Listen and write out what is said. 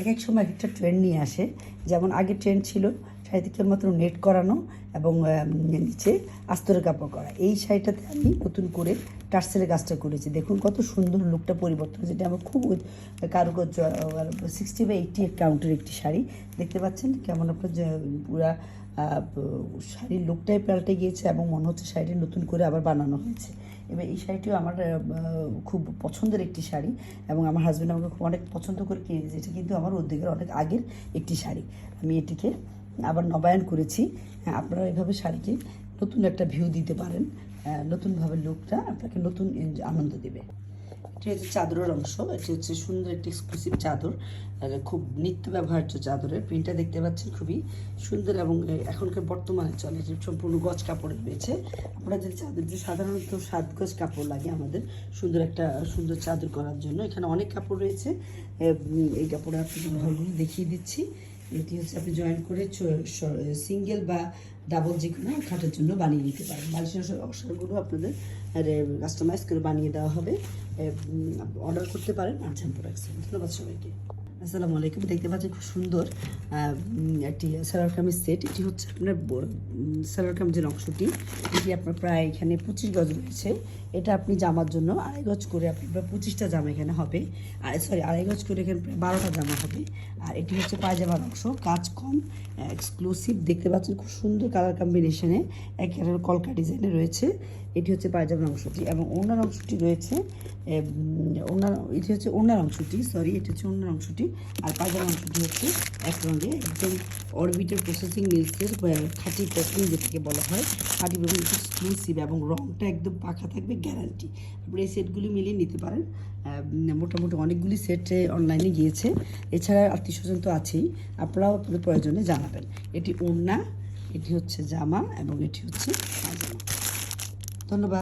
এক সময় একটা ট্রেন্ড নিয়ে আসে। যেমন আগে ট্রেন্ড ছিল শাড়িতে কেবলমাত্র নেট করানো এবং নিচে আস্তরের কাপড় করা। এই শাড়িটাতে আমি নতুন করে টার্সেলের কাজটা করেছি। দেখুন কত সুন্দর লুকটা পরিবর্তন, যেটা আমার খুব কারুকার্য 60/80 কাউন্টের একটি শাড়ি। দেখতে পাচ্ছেন কেমন আপনার পুরা শাড়ির লুকটাই পাল্টে গিয়েছে এবং মনে হচ্ছে শাড়িটি নতুন করে আবার বানানো হয়েছে। এবার এই শাড়িটিও আমার খুব পছন্দের একটি শাড়ি এবং আমার হাজব্যান্ড আমাকে খুব অনেক পছন্দ করে কিনে দিয়েছে। এটি কিন্তু আমার উদ্যোগের অনেক আগের একটি শাড়ি। আমি এটিকে আবার নবায়ন করেছি। আপনারা এভাবে শাড়িকে নতুন একটা ভিউ দিতে পারেন, নতুনভাবে লুকটা আপনাকে নতুন আনন্দ দেবে। এটি হচ্ছে চাদরের অংশ। এটি হচ্ছে সুন্দর একটি এক্সক্লুসিভ চাদর, খুব নিত্য ব্যবহার্য চাদরের প্রিন্টটা দেখতে পাচ্ছেন খুবই সুন্দর এবং এখনকার বর্তমানে চলে। এটি সম্পূর্ণ গজ কাপড়ের রয়েছে। আপনারা যে চাদর, যে সাধারণত 7 গজ কাপড় লাগে আমাদের সুন্দর একটা সুন্দর চাদর করার জন্য, এখানে অনেক কাপড় রয়েছে। এই কাপড়ে আপনি ভালোভাবে দেখিয়ে দিচ্ছি। এটি হচ্ছে আপনি জয়েন করে সিঙ্গেল বা ডাবল যে কোনো খাটের জন্য বানিয়ে নিতে পারেন। বালিশের অংশগুলো আপনাদের কাস্টমাইজ করে বানিয়ে দেওয়া হবে। অর্ডার করতে পারেন আনসান প্রোডাক্টস। ধন্যবাদ সবাইকে। আসসালামু আলাইকুম। দেখতে পাচ্ছেন খুব সুন্দর একটি সালোয়ার কামিজ সেট। এটি হচ্ছে আপনার সালোয়ার কামিজের অংশটি। এটি আপনার প্রায় এখানে 25 গজ রয়েছে। এটা আপনি জামার জন্য 2.5 গজ করে আপনি প্রায় 25টা জামা এখানে হবে। আর 2.5 গজ করে এখানে প্রায় 12টা জামা হবে। আর এটি হচ্ছে পায়জামার অংশ, কাজ কম, এক্সক্লুসিভ। দেখতে পাচ্ছেন খুব সুন্দর কালার কম্বিনেশনে একেবারে কলকা ডিজাইনে রয়েছে। এটি হচ্ছে পায়জামার অংশটি এবং ওড়নার অংশটি রয়েছে। এটি হচ্ছে ওড়নার অংশটি, এটি হচ্ছে ওড়নার অংশটি। আর পায়জামার অংশটি হচ্ছে এক রঙে একদম অরবিটাল প্রসেসিং মিলসের খাঁটি কটন যেটাকে বলা হয়, খাঁটি এবং এক্সক্লুসিভ এবং রঙটা একদম পাকা থাকবে, গ্যারান্টি। আপনি এই সেটগুলি মিলিয়ে নিতে পারেন। মোটামুটি অনেকগুলি সেট অনলাইনে গিয়েছে। এছাড়া আত্মীয় স্বজন তো আছেই, আপনারাও আপনাদের প্রয়োজনে জানাবেন। এটি ওড়না, এটি হচ্ছে জামা এবং এটি হচ্ছে পায়জামা। ধন্যবাদ।